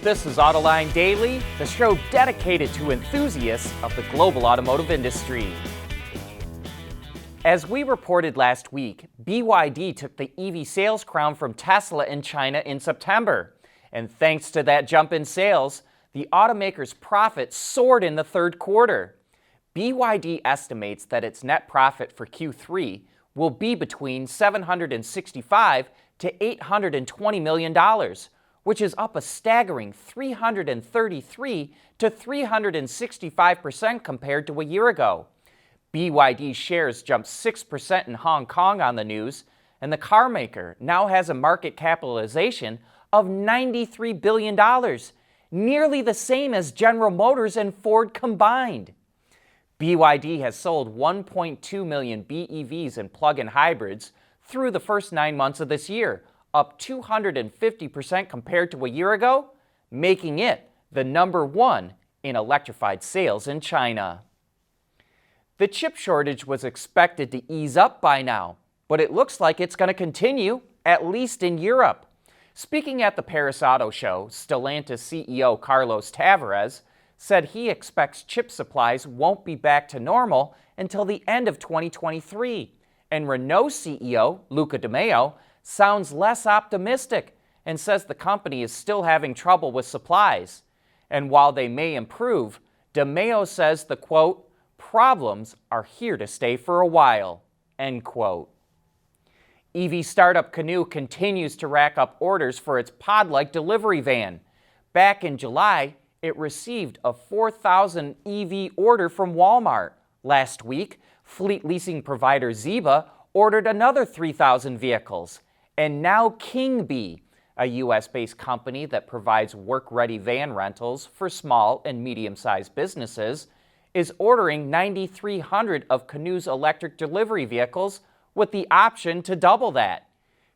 This is Autoline Daily, the show dedicated to enthusiasts of the global automotive industry. As we reported last week, BYD took the EV sales crown from Tesla in China in September. And thanks to that jump in sales, the automaker's profit soared in the third quarter. BYD estimates that its net profit for Q3 will be between $765 to $820 million, which is up a staggering 333 to 365% compared to a year ago. BYD shares jumped 6% in Hong Kong on the news, and the car maker now has a market capitalization of $93 billion, nearly the same as General Motors and Ford combined. BYD has sold 1.2 million BEVs and plug-in hybrids through the first 9 months of this year, up 250% compared to a year ago, making it the number one in electrified sales in China. The chip shortage was expected to ease up by now, but it looks like it's going to continue, at least in Europe. Speaking at the Paris Auto Show, Stellantis CEO Carlos Tavares said he expects chip supplies won't be back to normal until the end of 2023. And Renault CEO Luca De Meo sounds less optimistic and says the company is still having trouble with supplies. And while they may improve, De Meo says the, quote, problems are here to stay for a while, end quote. EV startup Canoo continues to rack up orders for its pod-like delivery van. Back in July, it received a 4,000 EV order from Walmart. Last week, fleet leasing provider Zeba ordered another 3,000 vehicles. And now King Bee, a U.S.-based company that provides work-ready van rentals for small and medium-sized businesses, is ordering 9,300 of Canoo's electric delivery vehicles with the option to double that.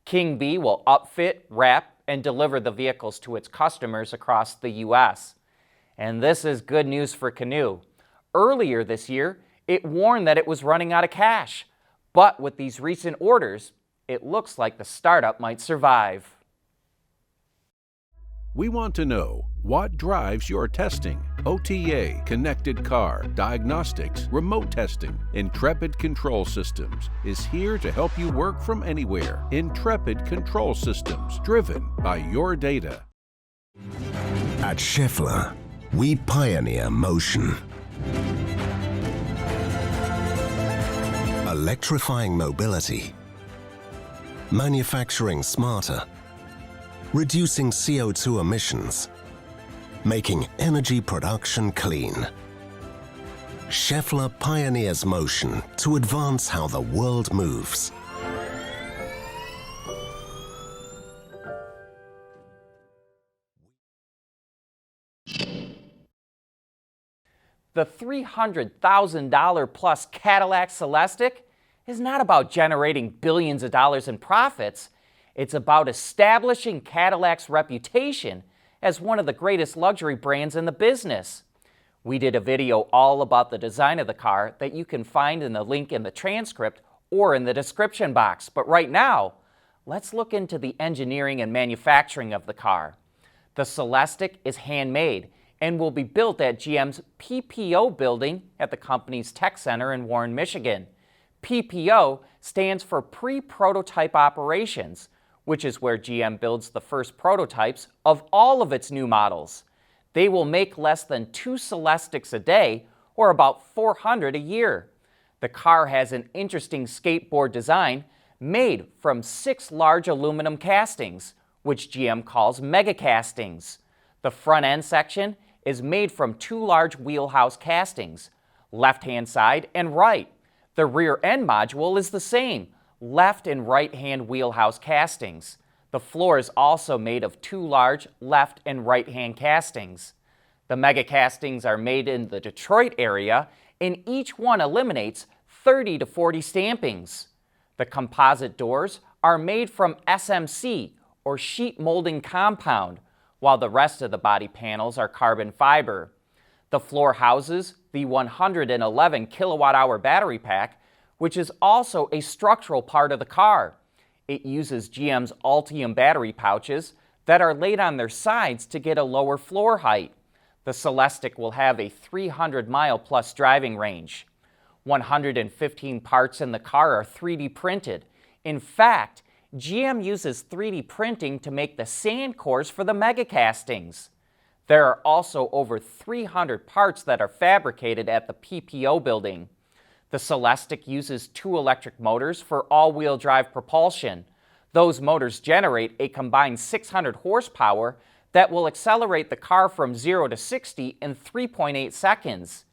King Bee will upfit, wrap, and deliver the vehicles to its customers across the U.S. And this is good news for Canoo. Earlier this year, it warned that it was running out of cash. But with these recent orders, it looks like the startup might survive. We want to know what drives your testing. OTA, connected car, diagnostics, remote testing. Intrepid Control Systems is here to help you work from anywhere. Intrepid Control Systems, driven by your data. At Schaeffler, we pioneer motion. Electrifying mobility. Manufacturing smarter. Reducing CO2 emissions. Making energy production clean. Schaeffler pioneers motion to advance how the world moves. The $300,000 plus Cadillac Celesitq is not about generating billions of dollars in profits. It's about establishing Cadillac's reputation as one of the greatest luxury brands in the business. We did a video all about the design of the car that you can find in the link in the transcript or in the description box. But right now, let's look into the engineering and manufacturing of the car. The Celesitq is handmade and will be built at GM's PPO building at the company's tech center in Warren, Michigan. PPO stands for Pre-Prototype Operations, which is where GM builds the first prototypes of all of its new models. They will make less than 2 Celesitqs a day, or about 400 a year. The car has an interesting skateboard design made from 6 large aluminum castings, which GM calls Megacastings. The front end section is made from 2 large wheelhouse castings, left-hand side and right. The rear end module is the same, left and right-hand wheelhouse castings. The floor is also made of 2 large left and right-hand castings. The Megacastings are made in the Detroit area, and each one eliminates 30 to 40 stampings. The composite doors are made from SMC, or sheet molding compound, while the rest of the body panels are carbon fiber. The floor houses the 111 kilowatt-hour battery pack, which is also a structural part of the car. It uses GM's Ultium battery pouches that are laid on their sides to get a lower floor height. The Celesitq will have a 300-mile-plus driving range. 115 parts in the car are 3D printed. In fact, GM uses 3D printing to make the sand cores for the Megacastings. There are also over 300 parts that are fabricated at the PPO building. The Celesitq uses 2 electric motors for all-wheel drive propulsion. Those motors generate a combined 600 horsepower that will accelerate the car from 0 to 60 in 3.8 seconds.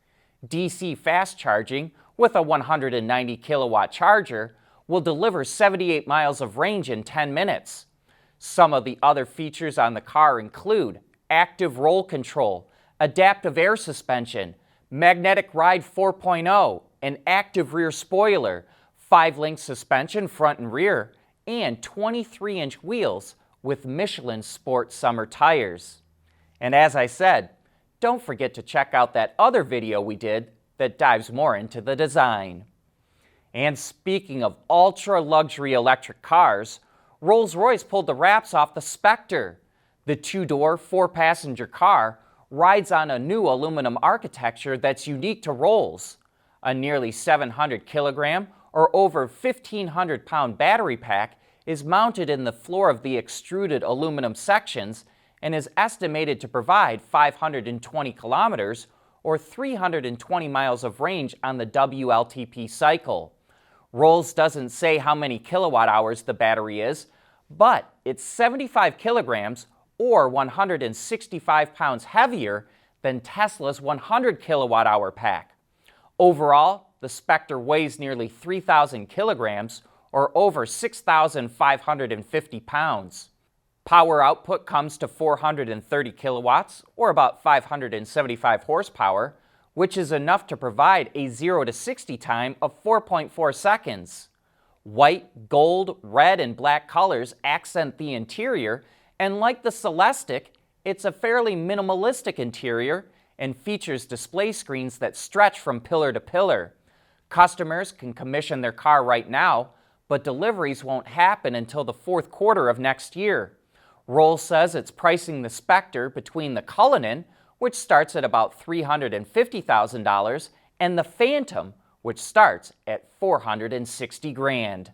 DC fast charging with a 190 kilowatt charger will deliver 78 miles of range in 10 minutes. Some of the other features on the car include active roll control, adaptive air suspension, magnetic ride 4.0, an active rear spoiler, 5-link suspension front and rear, and 23-inch wheels with Michelin Sport Summer tires. And as I said, don't forget to check out that other video we did that dives more into the design. And speaking of ultra-luxury electric cars, Rolls-Royce pulled the wraps off the Spectre. The 2-door, 4-passenger car rides on a new aluminum architecture that's unique to Rolls. A nearly 700-kilogram or over 1,500-pound battery pack is mounted in the floor of the extruded aluminum sections and is estimated to provide 520 kilometers or 320 miles of range on the WLTP cycle. Rolls doesn't say how many kilowatt hours the battery is, but it's 75 kilograms or 165 pounds heavier than Tesla's 100 kilowatt hour pack. Overall, the Spectre weighs nearly 3,000 kilograms or over 6,550 pounds. Power output comes to 430 kilowatts or about 575 horsepower, which is enough to provide a 0 to 60 time of 4.4 seconds. White, gold, red, and black colors accent the interior, and like the Celesitq, it's a fairly minimalistic interior and features display screens that stretch from pillar to pillar. Customers can commission their car right now, but deliveries won't happen until the fourth quarter of next year. Rolls says it's pricing the Spectre between the Cullinan, which starts at about $350,000, and the Phantom, which starts at $460,000.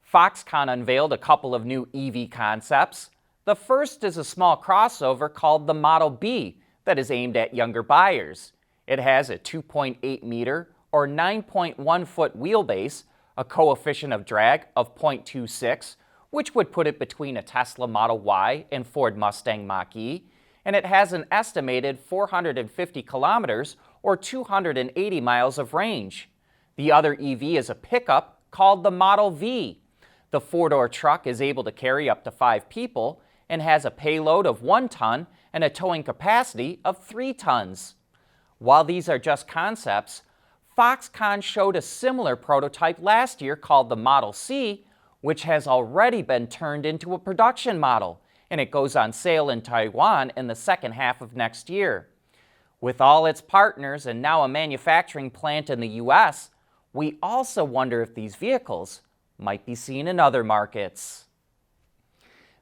Foxconn unveiled a couple of new EV concepts. The first is a small crossover called the Model B that is aimed at younger buyers. It has a 2.8 meter or 9.1 foot wheelbase, a coefficient of drag of 0.26, which would put it between a Tesla Model Y and Ford Mustang Mach-E, and it has an estimated 450 kilometers or 280 miles of range. The other EV is a pickup called the Model V. The 4-door truck is able to carry up to 5 people and has a payload of 1 ton and a towing capacity of 3 tons. While these are just concepts, Foxconn showed a similar prototype last year called the Model C, which has already been turned into a production model, and it goes on sale in Taiwan in the second half of next year. With all its partners and now a manufacturing plant in the U.S., we also wonder if these vehicles might be seen in other markets.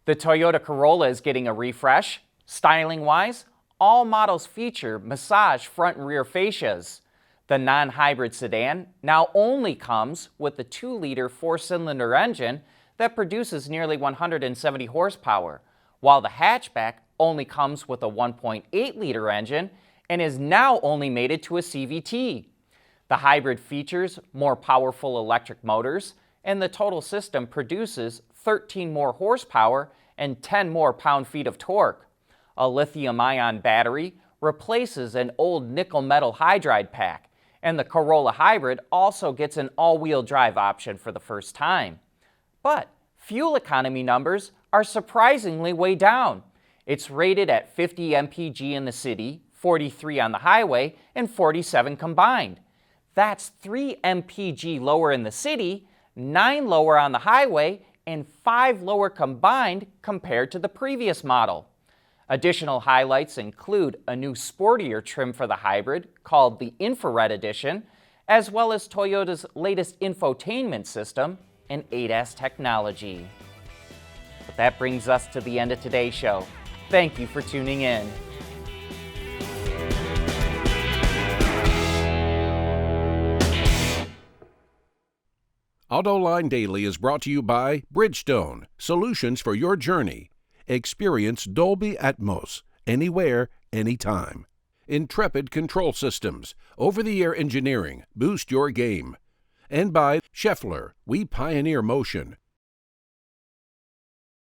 The Toyota Corolla is getting a refresh. Styling-wise, all models feature massage front and rear fascias. The non-hybrid sedan now only comes with the 2-liter 4-cylinder engine that produces nearly 170 horsepower, while the hatchback only comes with a 1.8-liter engine and is now only mated to a CVT. The hybrid features more powerful electric motors, and the total system produces 13 more horsepower and 10 more pound-feet of torque. A lithium-ion battery replaces an old nickel metal hydride pack, and the Corolla Hybrid also gets an all-wheel drive option for the first time. But fuel economy numbers are surprisingly way down. It's rated at 50 mpg in the city, 43 on the highway, and 47 combined. That's 3 mpg lower in the city, 9 lower on the highway, and 5 lower combined compared to the previous model. Additional highlights include a new sportier trim for the hybrid called the Infrared Edition, as well as Toyota's latest infotainment system and ADAS technology. But that brings us to the end of today's show. Thank you for tuning in. Autoline Daily is brought to you by Bridgestone, solutions for your journey. Experience Dolby Atmos, anywhere, anytime. Intrepid Control Systems, over-the-air engineering, boost your game. And by Scheffler, we pioneer motion.